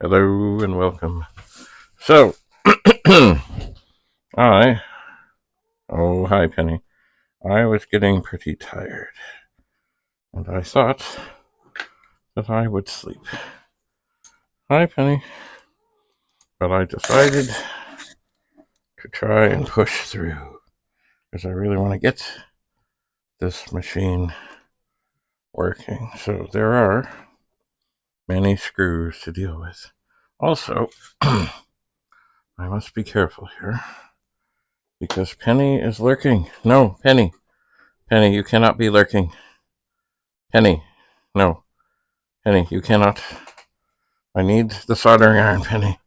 Hello and welcome. So, I, hi Penny, I was getting pretty tired, and I thought that I would sleep. Hi Penny, but I decided to try and push through, because I really want to get this machine working. So there are many screws to deal with. Also, I must be careful here, because Penny is lurking. No, Penny, you cannot be lurking. Penny, no. Penny, you cannot. I need the soldering iron, Penny.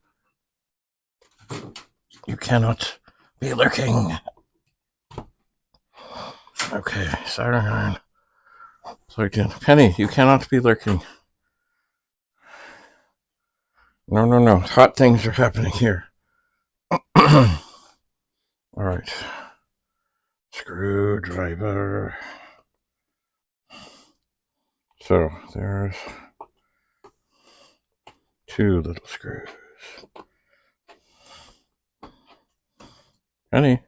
You cannot be lurking. Okay, soldering iron plugged in. Penny, you cannot be lurking. No. Hot things are happening here. All right. Screwdriver. So there's two little screws. Penny,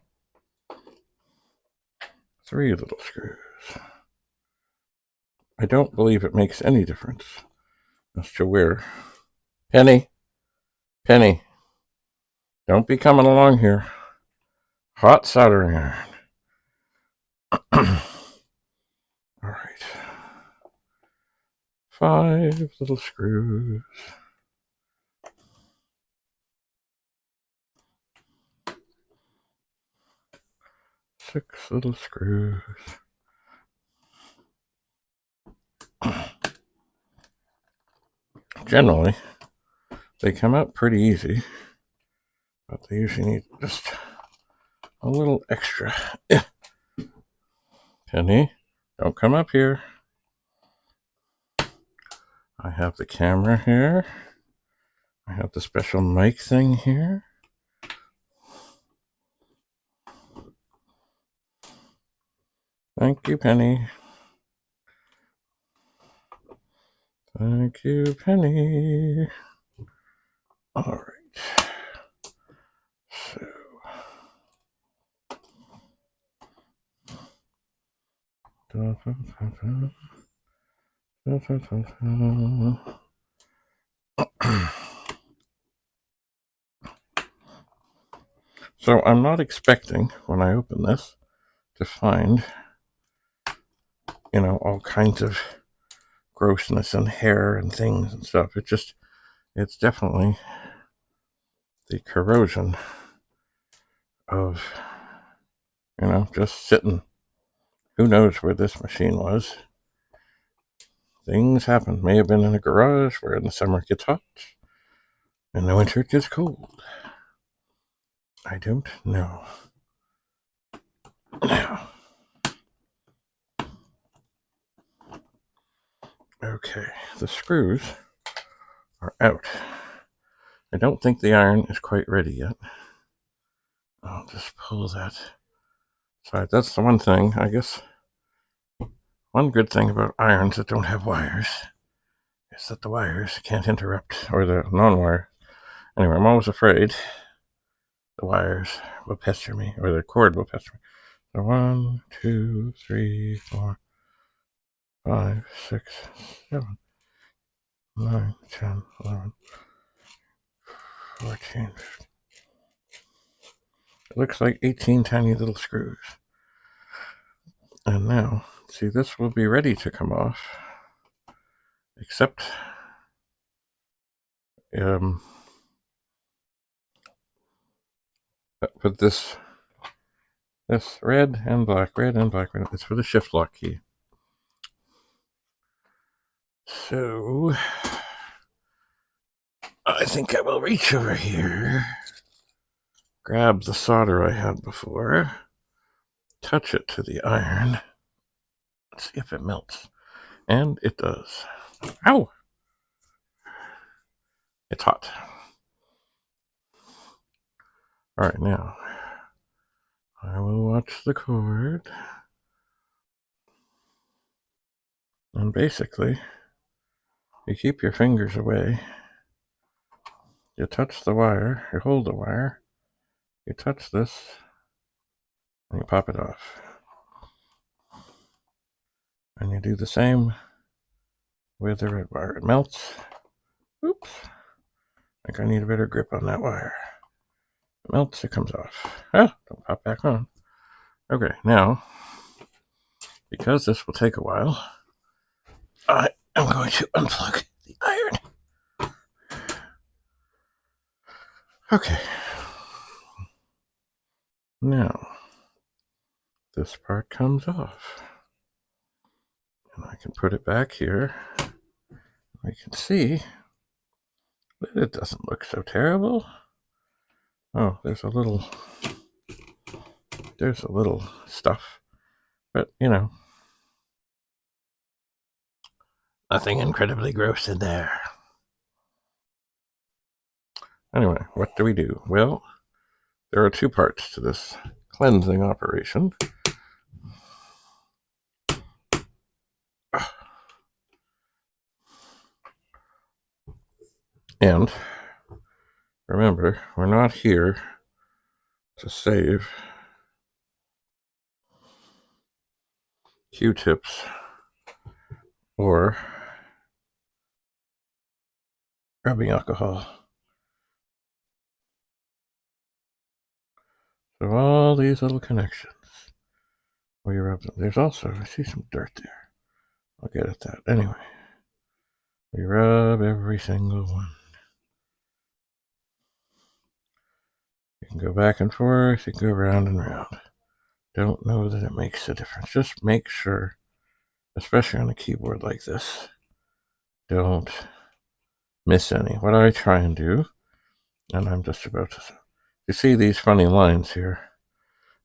three little screws. I don't believe it makes any difference as to where. Penny, don't be coming along here. Hot soldering iron. All right. 5 little screws. Six little screws. Generally, they come out pretty easy, but they usually need just a little extra. Penny, don't come up here. I have the camera here. I have the special mic thing here. Thank you, Penny. Thank you, Penny. All right. So. So I'm not expecting, when I open this, to find, all kinds of grossness and hair and things and stuff. It's definitely the corrosion of, just sitting. Who knows where this machine was? Things happen. May have been in a garage where in the summer it gets hot, in the winter it gets cold. I don't know. Now, okay, the screws are out. I don't think the iron is quite ready yet. I'll just pull that aside. That's the one thing, I guess. One good thing about irons that don't have wires is that the wires can't interrupt, or the non-wire. Anyway, I'm always afraid the wires will pester me, or the cord will pester me. So 1, 2, 3, 4, 5, 6, 7, 9, 10, 11, 14. It looks like 18 tiny little screws. And now, see, this will be ready to come off, except with this red and black, it's for the shift lock key. So I think I will reach over here, grab the solder I had before, touch it to the iron, see if it melts. And it does. Ow! It's hot. Alright, now I will watch the cord. And basically, you keep your fingers away You touch the wire, you hold the wire, you touch this, and you pop it off. And you do the same with the red wire. It melts. Oops. I think I need a better grip on that wire. It melts, it comes off. Ah, don't pop back on. Okay, now, because this will take a while, I am going to unplug the iron. Okay. Now, this part comes off. And I can put it back here. We can see that it doesn't look so terrible. Oh, there's a little stuff. But, you know, nothing incredibly gross in there. Anyway, what do we do? Well, there are two parts to this cleansing operation. And remember, we're not here to save Q-tips or rubbing alcohol. So all these little connections where you rub them. There's also, I see some dirt there. I'll get at that. Anyway, we rub every single one. You can go back and forth, you can go round and round. Don't know that it makes a difference. Just make sure, especially on a keyboard like this, don't miss any. What I try and do, and I'm just about to, you see these funny lines here,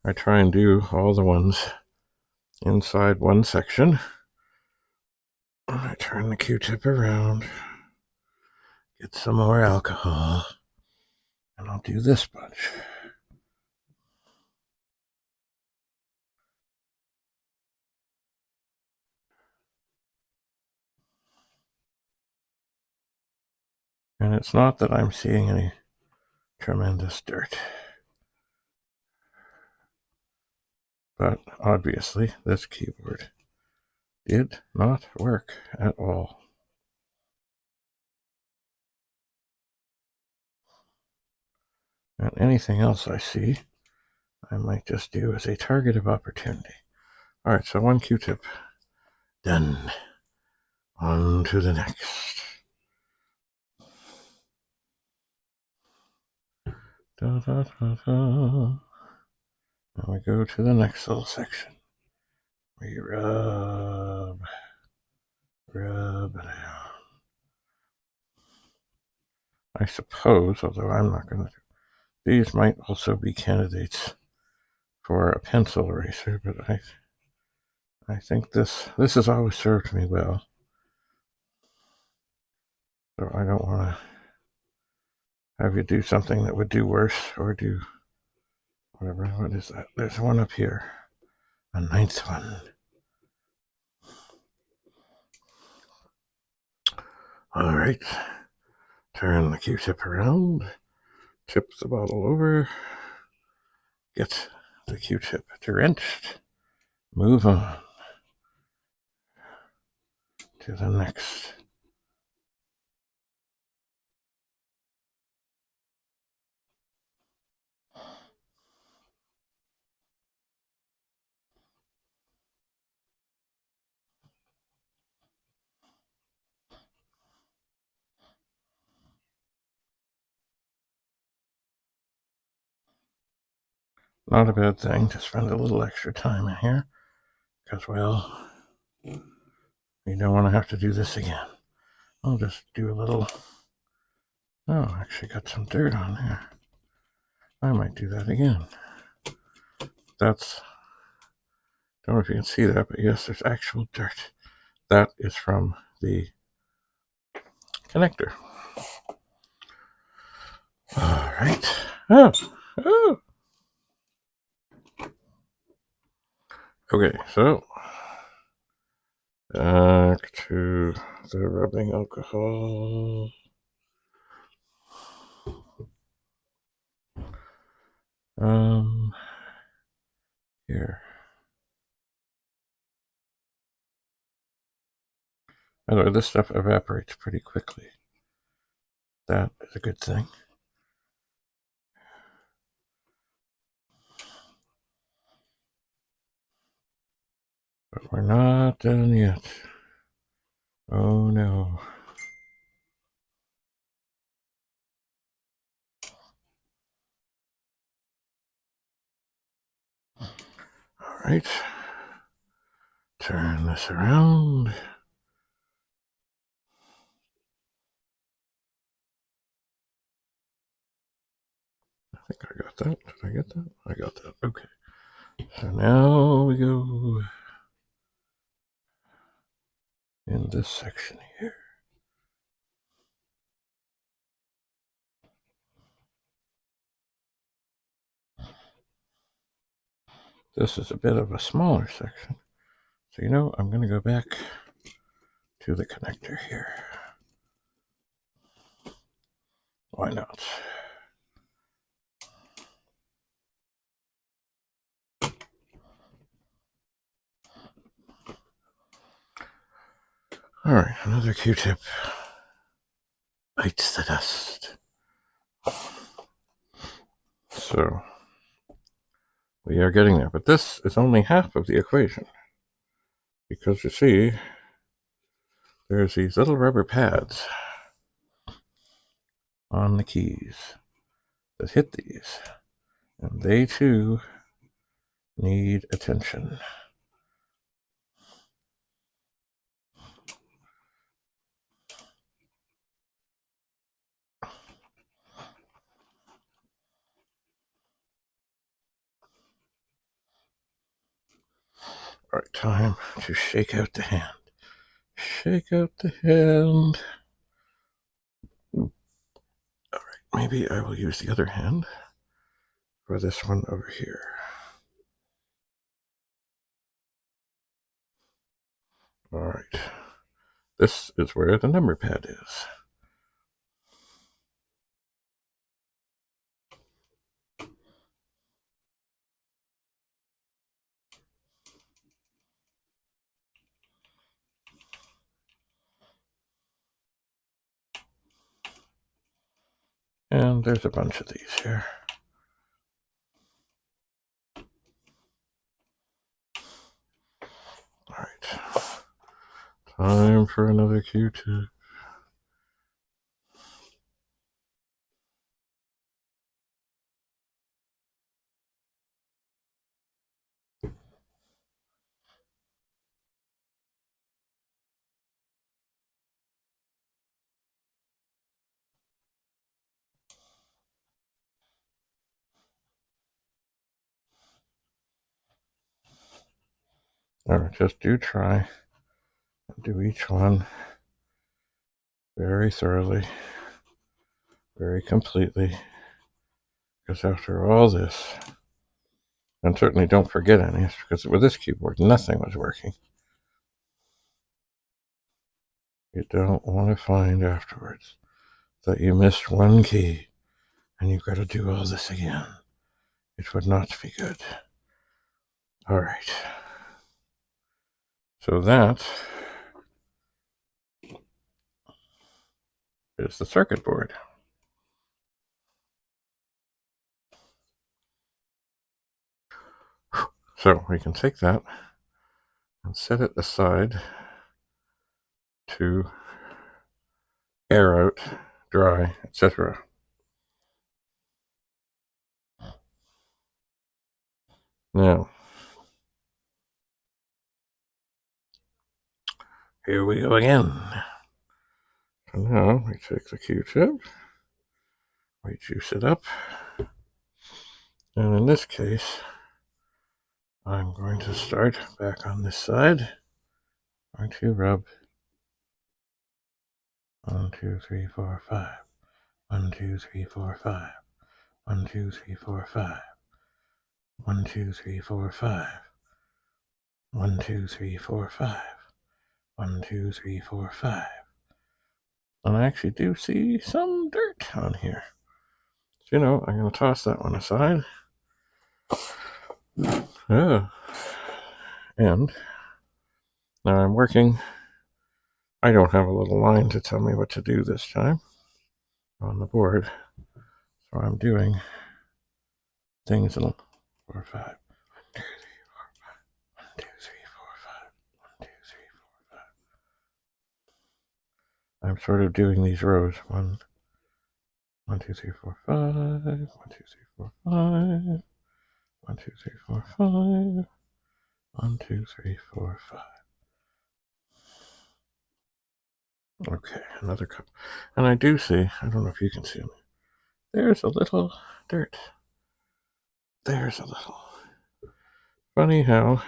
I try and do all the ones inside one section. I turn the Q-tip around, get some more alcohol, and I'll do this bunch. And it's not that I'm seeing any tremendous dirt. But obviously, this keyboard did not work at all. And anything else I see, I might just do as a target of opportunity. All right, so one Q-tip done. On to the next. Da, da, da, da. Now we go to the next little section. We rub it out. I suppose, although I'm not going to do, these might also be candidates for a pencil eraser, but I think this has always served me well. So I don't want to have you do something that would do worse or do whatever. What is that? There's one up here. A ninth one. All right. Turn the Q-tip around. Tip the bottle over. Get the Q-tip drenched. Move on to the next. Not a bad thing to spend a little extra time in here, because, well, you don't want to have to do this again. I'll just do a little. Oh, actually got some dirt on there. I might do that again. That's, don't know if you can see that, but yes, there's actual dirt. That is from the connector. All right. Oh. Okay, so back to the rubbing alcohol. Here. By the way, this stuff evaporates pretty quickly. That is a good thing. But we're not done yet. Oh no. All right. Turn this around. I think I got that. Did I get that? I got that. Okay. So now we go in this section here. This is a bit of a smaller section. So, I'm going to go back to the connector here. Why not? All right, another Q-tip. Bites the dust. So, we are getting there. But this is only half of the equation. Because you see, there's these little rubber pads on the keys that hit these. And they too need attention. All right, time to shake out the hand. Shake out the hand. All right, maybe I will use the other hand for this one over here. All right, this is where the number pad is. And there's a bunch of these here. All right, time for another Q-tip. All right, just try. Do each one very thoroughly, very completely. Because after all this, and certainly don't forget any, because with this keyboard, nothing was working. You don't want to find afterwards that you missed one key and you've got to do all this again. It would not be good. All right. So that is the circuit board. So we can take that and set it aside to air out, dry, etc. Now, here we go again. So now we take the Q-tip, we juice it up, and in this case, I'm going to start back on this side. I'm going to rub 1, 2, 3, 4, 5. 1, 2, 3, 4, 5. 1, 2, 3, 4, 5. 1, 2, 3, 4, 5. 1, 2, 3, 4, 5. 1, 2, 3, 4, 5. And I actually do see some dirt on here. So, I'm going to toss that one aside. And now I'm working. I don't have a little line to tell me what to do this time on the board. So I'm doing things in 4, 5. 1, 2, 3, 4, 5. 1, 2, 3, 4, 5. 1, 2, 3, 4, 5. I'm sort of doing these rows. 1, 1, 2, 3, 4, 5. 1, 2, 3, 4, 5. 1, 2, 3, 4, 5. 1, 2, 3, 4, 5. Okay, another cup. And I do see, I don't know if you can see me. There's a little dirt. There's a little. Funny how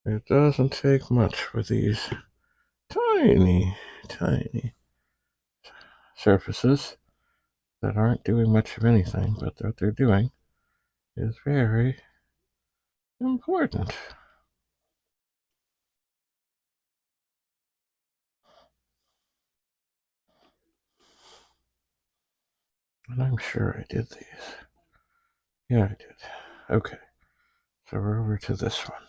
it doesn't take much with these tiny, tiny surfaces that aren't doing much of anything, but what they're doing is very important. And I'm sure I did these. Yeah, I did. Okay, so we're over to this one.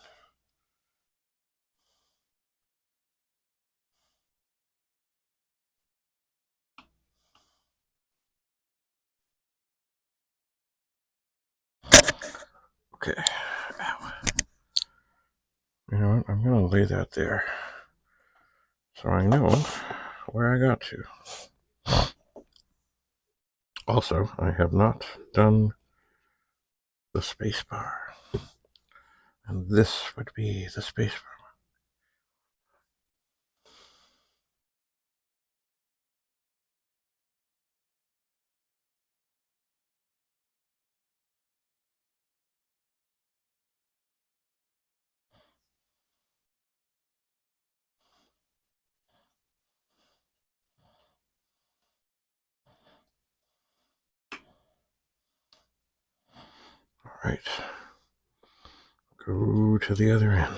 Okay. Ow. You know what? I'm going to lay that there so I know where I got to. Also, I have not done the space bar. And this would be the space bar. All right. Go to the other end.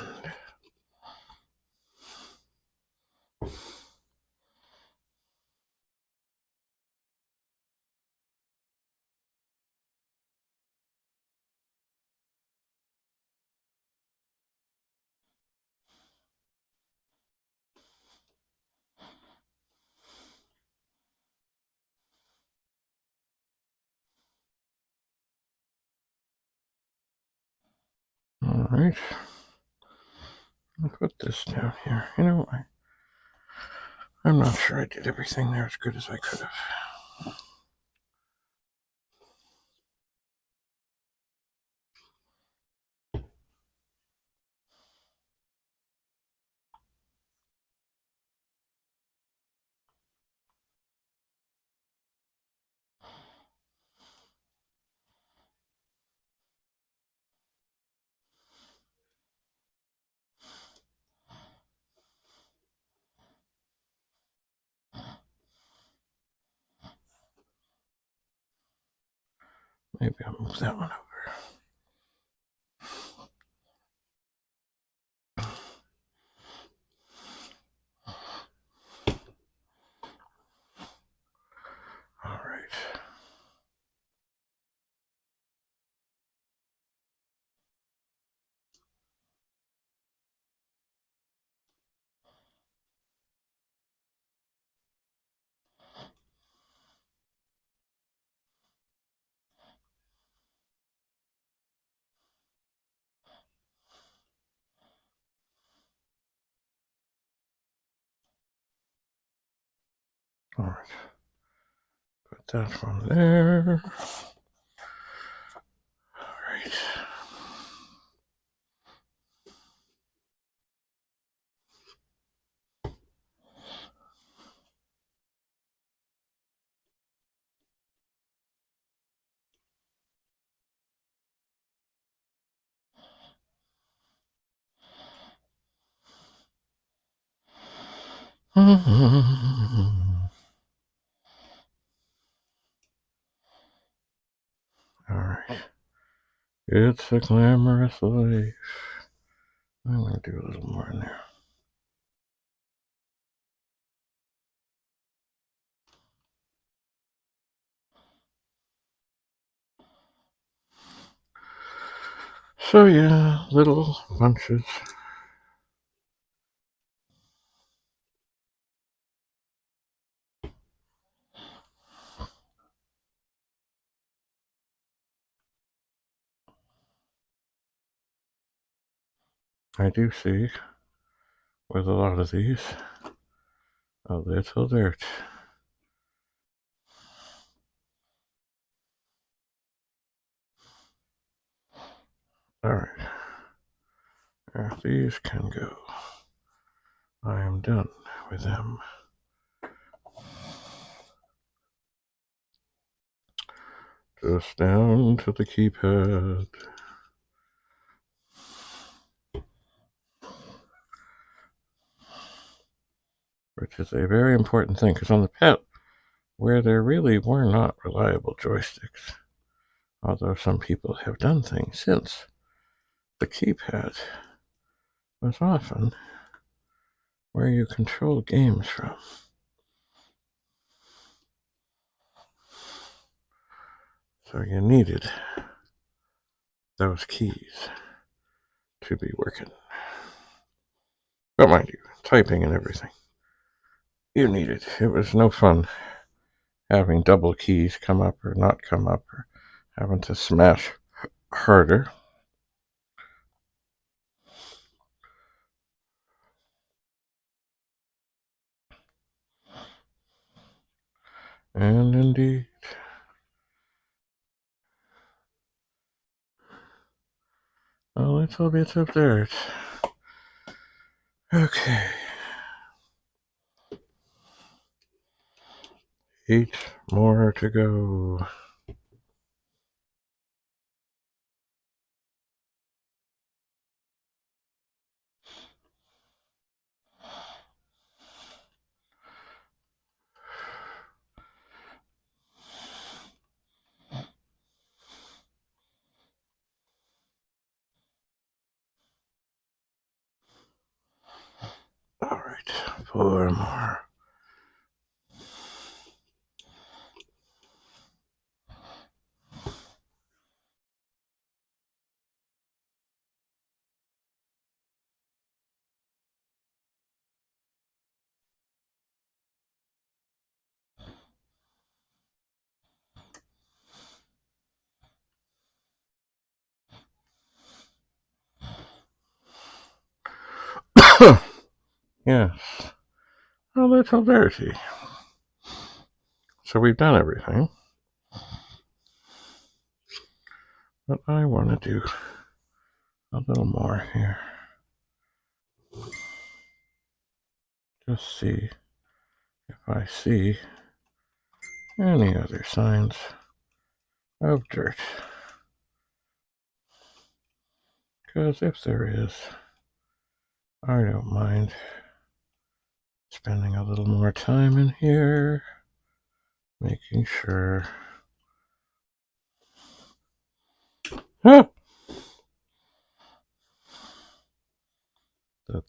All right. I'll put this down here. You know, I'm not sure I did everything there as good as I could have. Maybe I'll move that one over. All right. All right. Put that one there. All right. All right. It's a glamorous life. I'm going to do a little more in there. So yeah, little bunches. I do see, with a lot of these, a little dirt. Alright, there, these can go. I am done with them. Just down to the keypad. Which is a very important thing, because on the PET, where there really were not reliable joysticks, although some people have done things since, the keypad was often where you control games from. So you needed those keys to be working. But mind you, typing and everything, you needed. It was no fun having double keys come up or not come up, or having to smash harder. And indeed, a little bit of dirt. Okay. 8 more to go. All right, 4 more. Yes, a little dirty. So we've done everything. But I want to do a little more here. Just see if I see any other signs of dirt. Because if there is, I don't mind spending a little more time in here, making sure that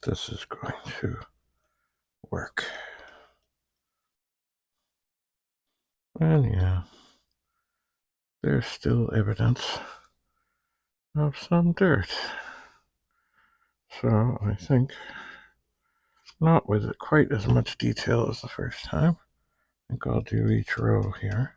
this is going to work. And yeah, there's still evidence of some dirt. So I think, not with quite as much detail as the first time, I think I'll do each row here.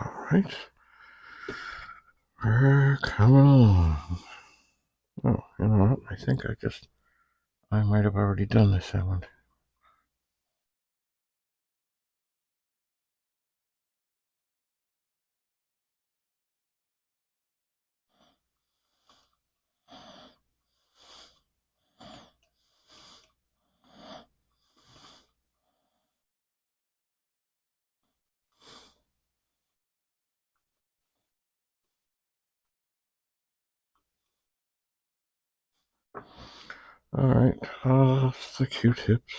All right. We're coming along. Oh, you know what? I think I might have already done this one. Alright, the Q-tips.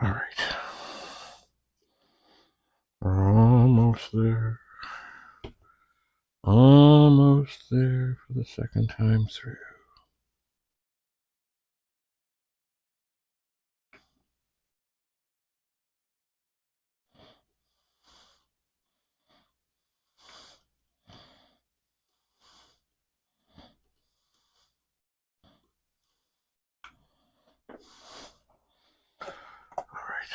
Alright. We're almost there. Almost there for the second time through. Alright.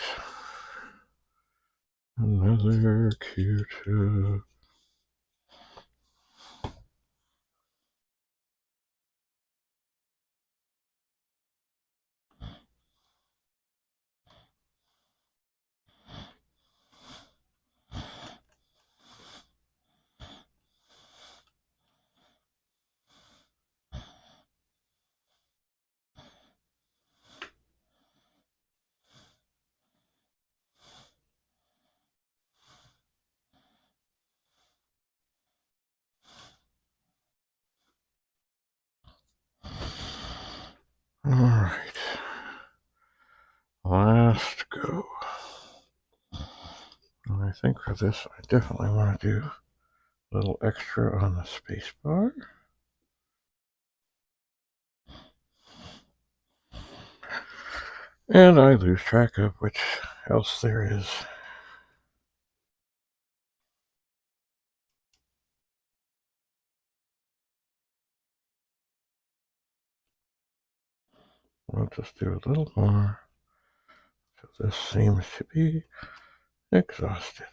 Another Q-tip. Alright. Last go. And I think for this, I definitely want to do a little extra on the space bar. And I lose track of which else there is. We'll just do a little more. So this seems to be exhausted.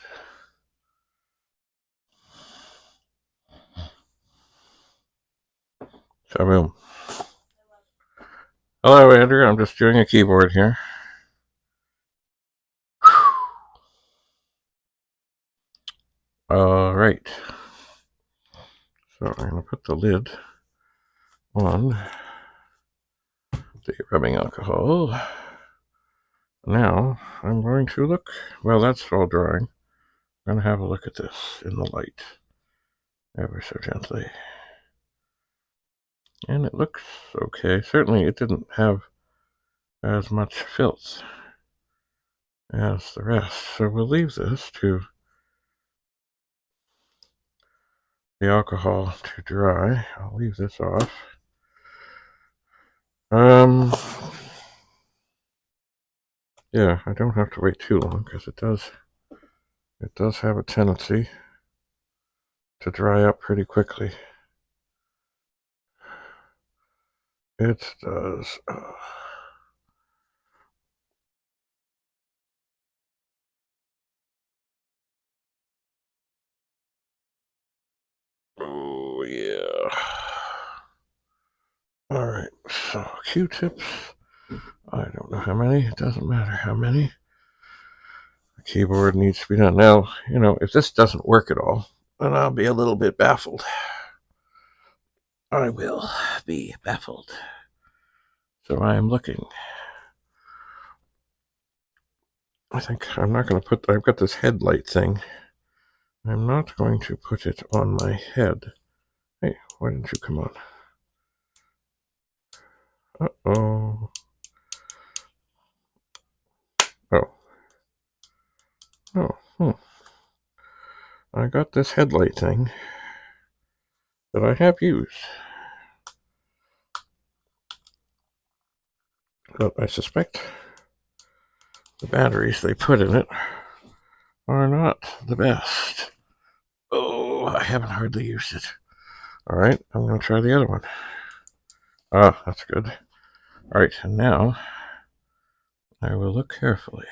So boom. Hello, Andrew. I'm just doing a keyboard here. All right. So I'm going to put the lid on the rubbing alcohol. Now I'm going to look. Well, that's all drying. I'm going to have a look at this in the light ever so gently. And it looks okay. Certainly it didn't have as much filth as the rest. So we'll leave this to the alcohol to dry. I'll leave this off. Yeah, I don't have to wait too long because it does have a tendency to dry up pretty quickly. It does. Oh, yeah. Alright, so Q-tips. I don't know how many. It doesn't matter how many. The keyboard needs to be done. Now, if this doesn't work at all, then I'll be a little bit baffled. I will be baffled. So I am looking. I think I'm not going to put... I've got this headlight thing. I'm not going to put it on my head. Hey, why didn't you come on? Uh-oh. Oh. Oh, I got this headlight thing that I have used. But I suspect the batteries they put in it are not the best. Oh, I haven't hardly used it. Alright, I'm going to try the other one. Ah, that's good. Alright, and now I will look carefully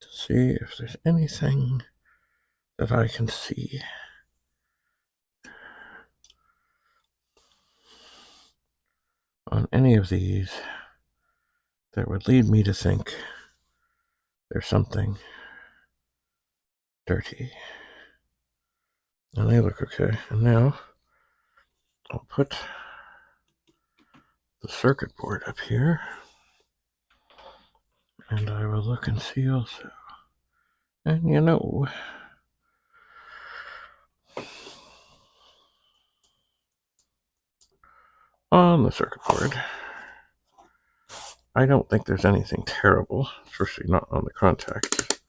to see if there's anything that I can see on any of these that would lead me to think there's something dirty. And they look okay. And now I'll put the circuit board up here, and I will look and see also. And you know, on the circuit board, I don't think there's anything terrible, especially not on the contacts.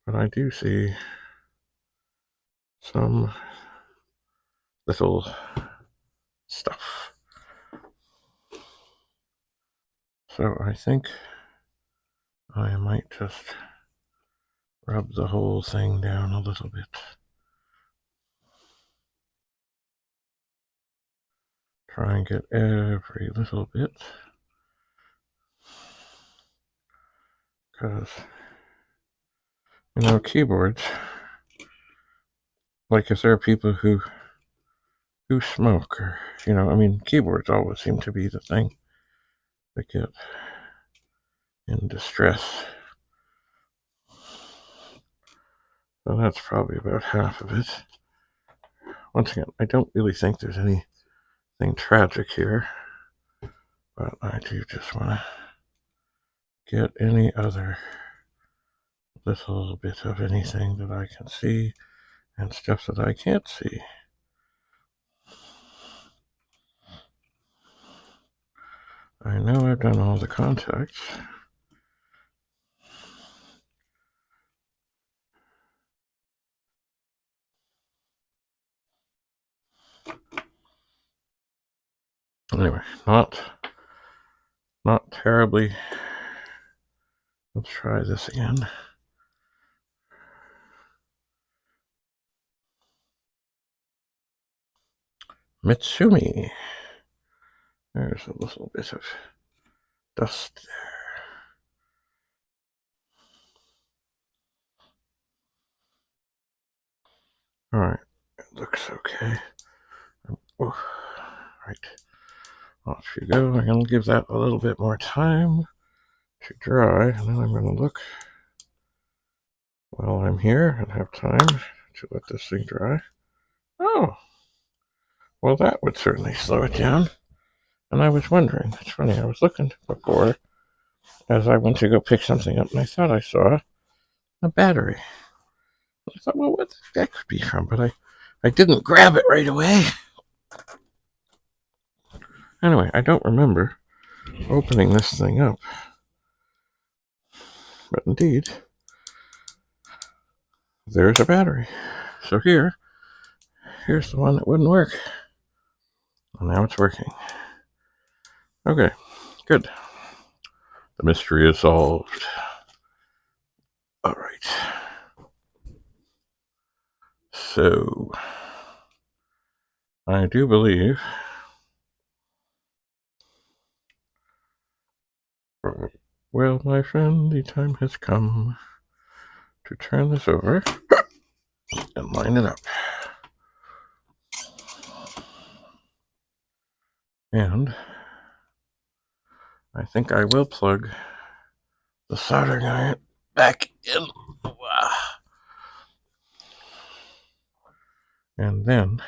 But I do see some little stuff. So I think I might just rub the whole thing down a little bit. Try and get every little bit. Because, keyboards, like if there are people who smoke, or, keyboards always seem to be the thing that get in distress. So that's probably about half of it. Once again, I don't really think there's anything tragic here, but I do just want to get any other little bit of anything that I can see and stuff that I can't see. I know I've done all the contacts. Anyway, not terribly. Let's try this again. Mitsumi. There's a little bit of dust there. Alright, it looks okay. Oh, right. Off you go. I'm going to give that a little bit more time to dry, and then I'm going to look while I'm here and have time to let this thing dry. Oh, well, that would certainly slow it down. And I was wondering, it's funny, I was looking before as I went to go pick something up, and I thought I saw a battery. I thought, well, what that could be from, but I didn't grab it right away. Anyway, I don't remember opening this thing up. But indeed, there's a battery. So here's the one that wouldn't work. And now it's working. Okay, good. The mystery is solved. All right. So, I do believe, well, my friend, the time has come to turn this over and line it up. And I think I will plug the soldering iron back in. And then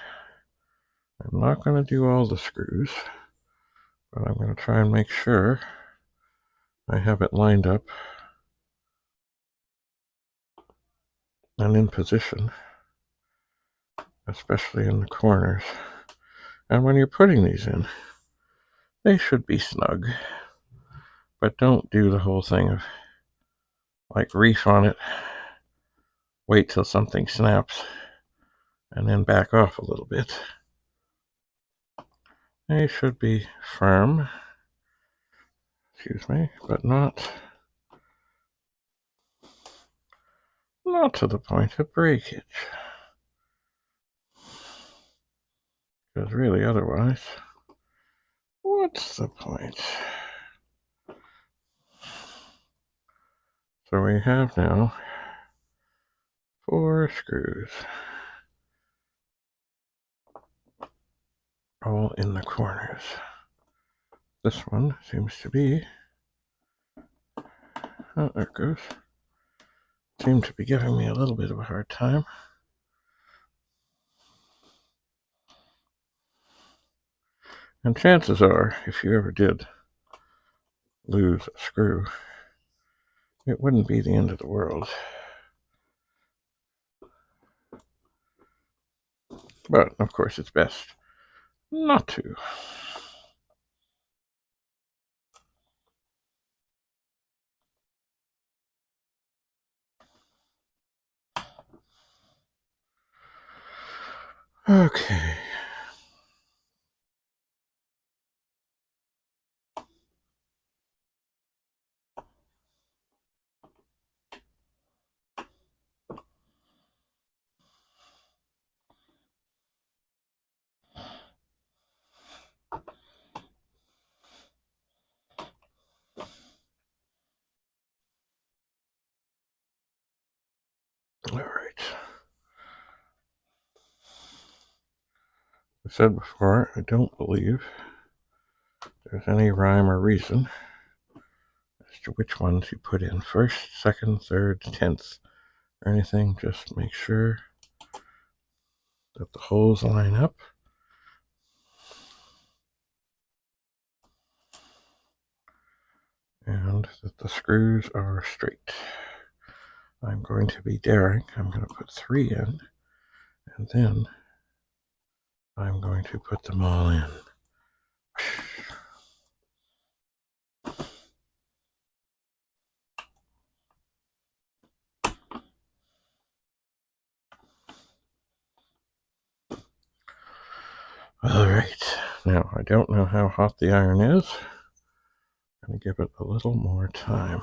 I'm not going to do all the screws, but I'm going to try and make sure I have it lined up and in position, especially in the corners. And when you're putting these in, they should be snug, but don't do the whole thing of like reef on it, wait till something snaps, and then back off a little bit. They should be firm, but not to the point of breakage. Because really, otherwise, what's the point? So we have now 4 screws, all in the corners. This one seems to be, oh, there it goes. Seem to be giving me a little bit of a hard time. And chances are, if you ever did lose a screw, it wouldn't be the end of the world. But, of course, it's best not to. Okay. All right. I said before, I don't believe there's any rhyme or reason as to which ones you put in first, second, third, 10th, or anything. Just make sure that the holes line up. And that the screws are straight. I'm going to be daring. I'm going to put 3 in, and then I'm going to put them all in. All right. Now, I don't know how hot the iron is. I'm going to give it a little more time.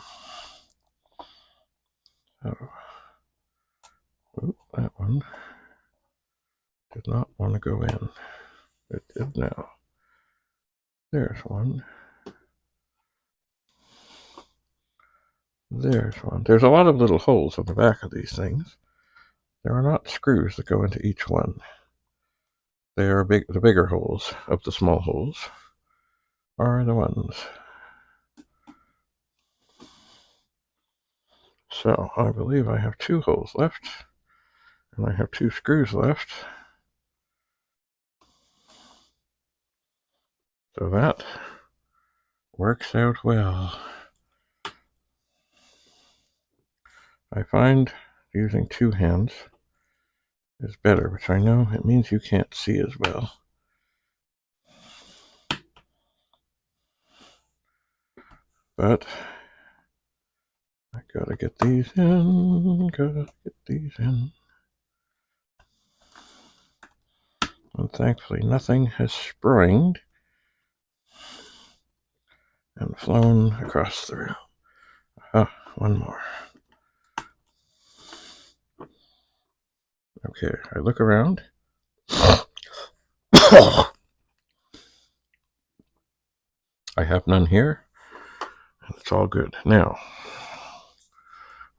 Oh, that one did not want to go in. It did now. There's one. There's one. There's a lot of little holes on the back of these things. There are not screws that go into each one. They are big. The bigger holes of the small holes are the ones. So I believe I have 2 holes left, and I have 2 screws left. So that works out well. I find using 2 hands is better, which I know it means you can't see as well. But I gotta get these in, And thankfully nothing has springed and flown across the room. Ah, one more. Okay, I look around. I have none here. It's all good. Now,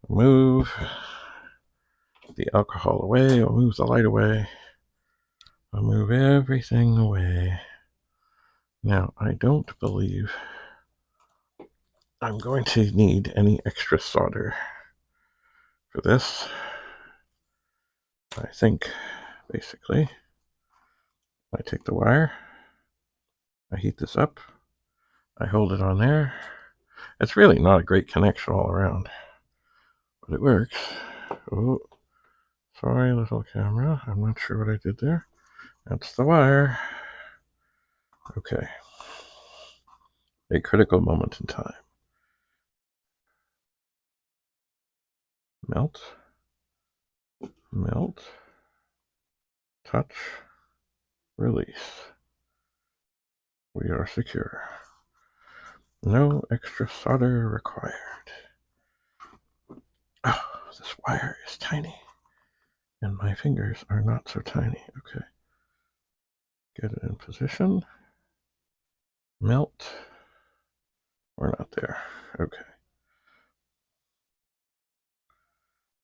move the alcohol away. I'll move the light away. I'll move everything away. Now, I don't believe I'm going to need any extra solder for this. I think, basically, I take the wire, I heat this up, I hold it on there. It's really not a great connection all around, but it works. Oh, sorry, little camera. I'm not sure what I did there. That's the wire. Okay. A critical moment in time. Melt. Melt. Touch. Release. We are secure. No extra solder required. Oh, this wire is tiny. And my fingers are not so tiny. Okay. Get it in position. Melt. We're not there. Okay.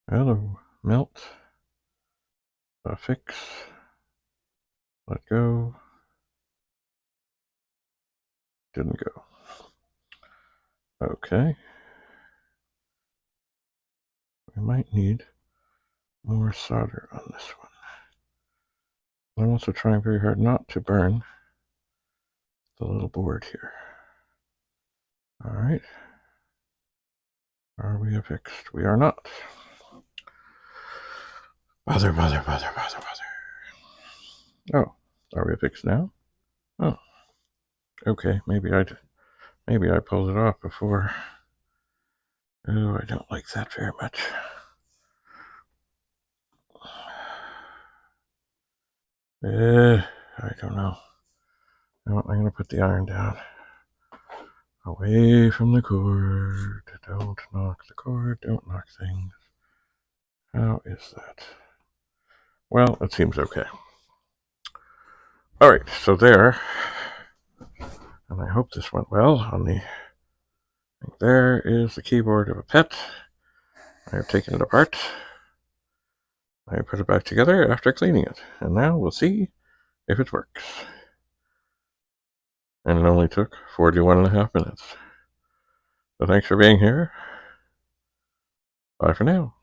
Hello. melt, fix, let go, didn't go. Okay. We might need more solder on this one. I'm also trying very hard not to burn the little board here. All right. Are we affixed? We are not. Bother. Oh, are we affixed now? Oh, okay. Maybe I pulled it off before. Oh, I don't like that very much. I don't know. I'm going to put the iron down. Away from the cord. Don't knock the cord. Don't knock things. How is that? Well, it seems okay. All right, so there. And I hope this went well on the... There is the keyboard of a PET. I have taken it apart. I put it back together after cleaning it. And now we'll see if it works. And it only took 41.5 minutes. So thanks for being here. Bye for now.